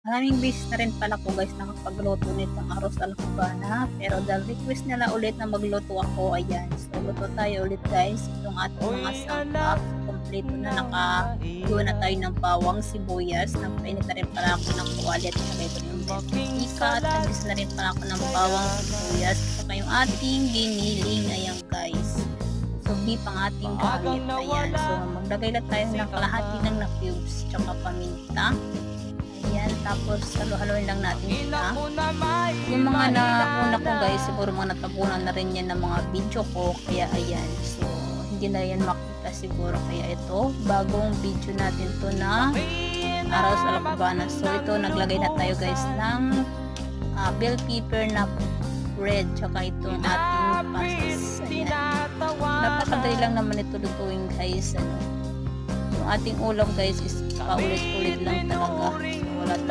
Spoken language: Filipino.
Maraming beses na rin pala ako guys nakapagluto nitong arroz al cubana, pero dahil request nila ulit na magluto ako, ayan. So luto tayo ulit guys, itong ating mga sangkap, kompleto na, nakaluto na tayo ng bawang, sibuyas, nagpainit na rin pala ako ng kuwali at saka ito yung mantika at nagis na rin pala ako ng bawang, sibuyas, at saka yung ating giniling, ayan guys. So beef ang ating gamit, ayan. So maglagay na tayo ng kalahati ng na cubes, tsaka paminta. Ayan, tapos halo-haloin lang natin siya. Yung mga nauna ko guys, siguro mga natabunan na rin yan ng mga video ko, kaya ayan. So, hindi na yan makita siguro, kaya ito, bagong video natin to na arroz a la cubana. So, ito, naglagay na tayo guys ng bell pepper na red, tsaka itong ating pastas. Ayan. Napakadali lang naman ito lutuin guys, ano. Yung ating ulam guys is paulit-ulit lang talaga. So, wala tayo